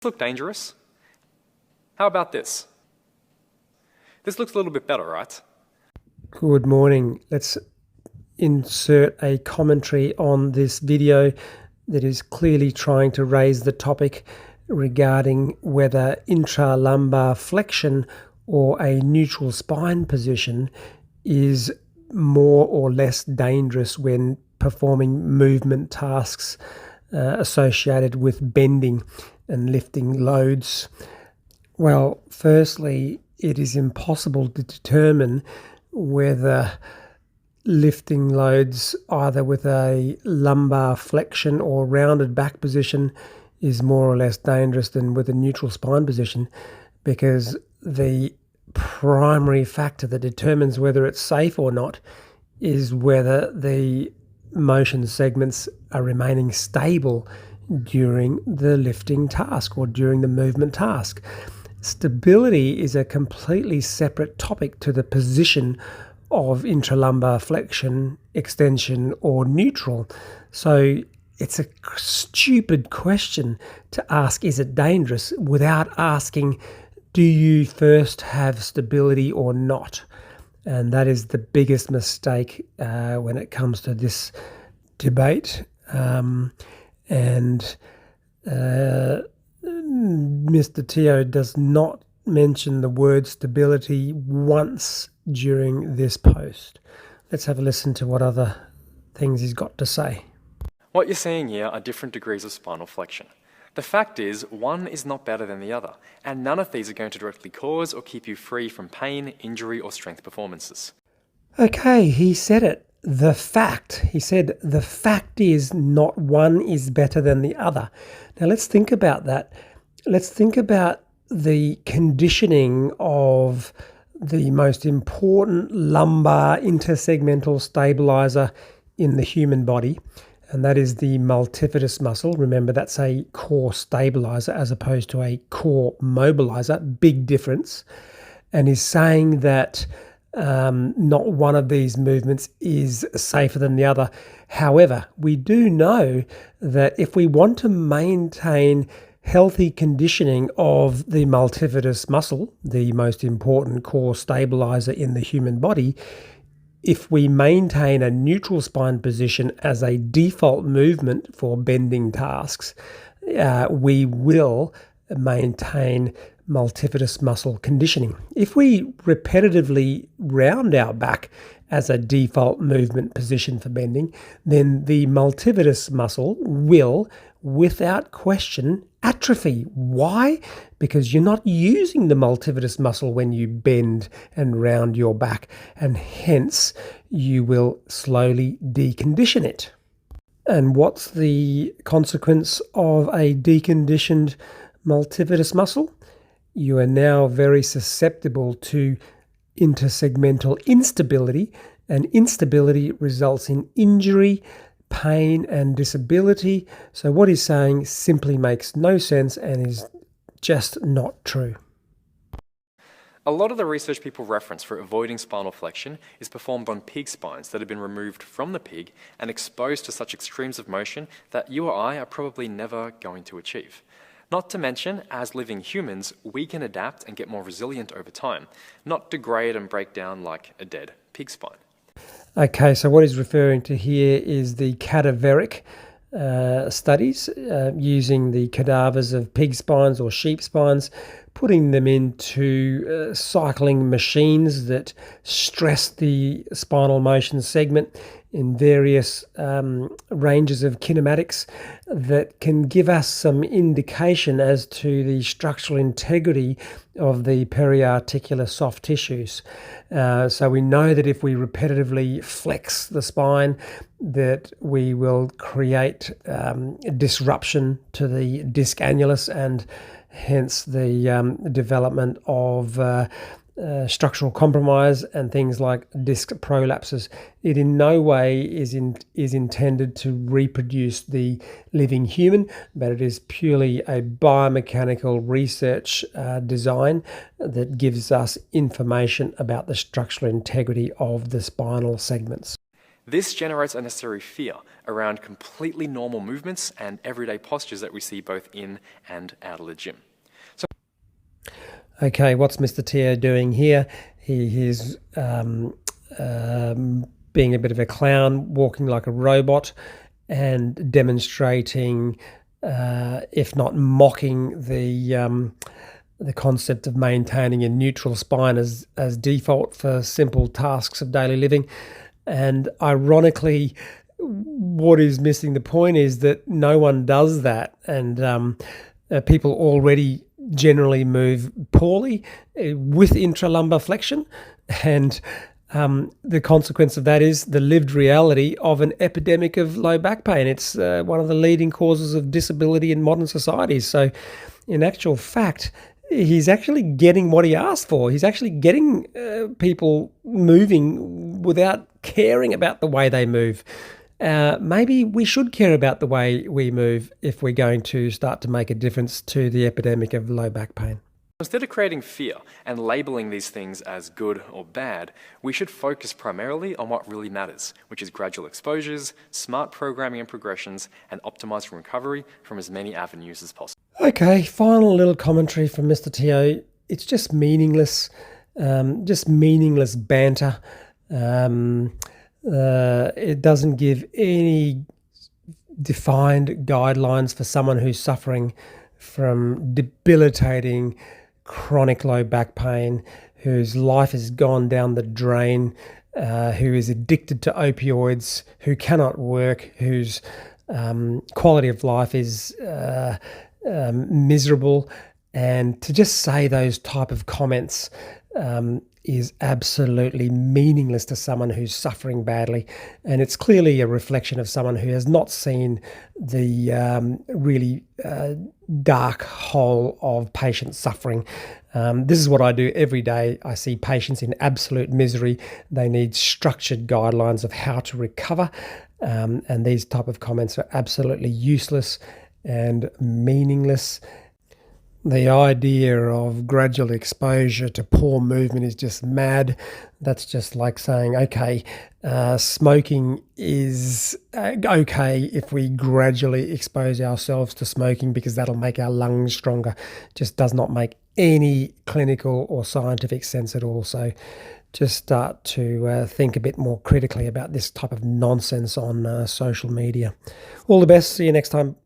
Look dangerous? How about this? This looks a little bit better, right? Good morning. Let's insert a commentary on this video that is clearly trying to raise the topic regarding whether intralumbar flexion or a neutral spine position is more or less dangerous when performing movement tasks associated with bending and lifting loads. Well, firstly, it is impossible to determine whether lifting loads either with a lumbar flexion or rounded back position is more or less dangerous than with a neutral spine position, because the primary factor that determines whether it's safe or not is whether the motion segments are remaining stable during the lifting task or during the movement task. Stability is a completely separate topic to the position of intralumbar flexion, extension, or neutral. So it's a stupid question to ask, is it dangerous, without asking, do you first have stability or not? And that is the biggest mistake when it comes to this debate. Mr Teo does not mention the word stability once during this post. Let's have a listen to what other things he's got to say. What you're seeing here are different degrees of spinal flexion. The fact is, one is not better than the other, and none of these are going to directly cause or keep you free from pain, injury, or strength performances. Okay, he said it. He said the fact is not one is better than the other. Now let's think about that. Let's think about the conditioning of the most important lumbar intersegmental stabilizer in the human body, and that is the multifidus muscle. Remember, that's a core stabilizer as opposed to a core mobilizer. Big difference. And he's saying that not one of these movements is safer than the other. However, we do know that if we want to maintain healthy conditioning of the multifidus muscle, the most important core stabilizer in the human body, if we maintain a neutral spine position as a default movement for bending tasks, we will maintain multifidus muscle conditioning. If we repetitively round our back as a default movement position for bending, then the multifidus muscle will, without question, atrophy. Why? Because you're not using the multifidus muscle when you bend and round your back, and hence you will slowly decondition it. And what's the consequence of a deconditioned multifidus muscle? You are now very susceptible to intersegmental instability, and instability results in injury, pain, and disability. So what he's saying simply makes no sense and is just not true. A lot of the research people reference for avoiding spinal flexion is performed on pig spines that have been removed from the pig and exposed to such extremes of motion that you or I are probably never going to achieve. Not to mention, as living humans, we can adapt and get more resilient over time, not degrade and break down like a dead pig spine. Okay, so what he's referring to here is the cadaveric studies using the cadavers of pig spines or sheep spines, putting them into cycling machines that stress the spinal motion segment in various ranges of kinematics that can give us some indication as to the structural integrity of the periarticular soft tissues. So we know that if we repetitively flex the spine, that we will create disruption to the disc annulus and hence the development of structural compromise and things like disc prolapses. It in no way is intended to reproduce the living human, but it is purely a biomechanical research design that gives us information about the structural integrity of the spinal segments. This generates unnecessary fear around completely normal movements and everyday postures that we see both in and out of the gym. Okay, what's Mr Teo doing here? He's being a bit of a clown, walking like a robot, and demonstrating, if not mocking, the concept of maintaining a neutral spine as default for simple tasks of daily living. And ironically, what is missing the point is that no one does that, and people already generally move poorly with intralumbar flexion, and the consequence of that is the lived reality of an epidemic of low back pain. It's one of the leading causes of disability in modern societies. So in actual fact, he's actually getting what he asked for. He's actually getting people moving without caring about the way they move. Maybe we should care about the way we move if we're going to start to make a difference to the epidemic of low back pain. Instead of creating fear and labeling these things as good or bad, we should focus primarily on what really matters, which is gradual exposures, smart programming and progressions, and optimizing recovery from as many avenues as possible. Okay, final little commentary from Mr Teo. It's just meaningless banter. It doesn't give any defined guidelines for someone who's suffering from debilitating chronic low back pain, whose life has gone down the drain, who is addicted to opioids, who cannot work, whose quality of life is miserable. And to just say those type of comments is absolutely meaningless to someone who's suffering badly. And it's clearly a reflection of someone who has not seen the really dark hole of patient suffering. This is what I do every day. I see patients in absolute misery. They need structured guidelines of how to recover. And these type of comments are absolutely useless and meaningless. The idea of gradual exposure to poor movement is just mad. That's just like saying, okay, smoking is okay if we gradually expose ourselves to smoking because that'll make our lungs stronger. Just does not make any clinical or scientific sense at all. So just start to think a bit more critically about this type of nonsense on social media. All the best. See you next time.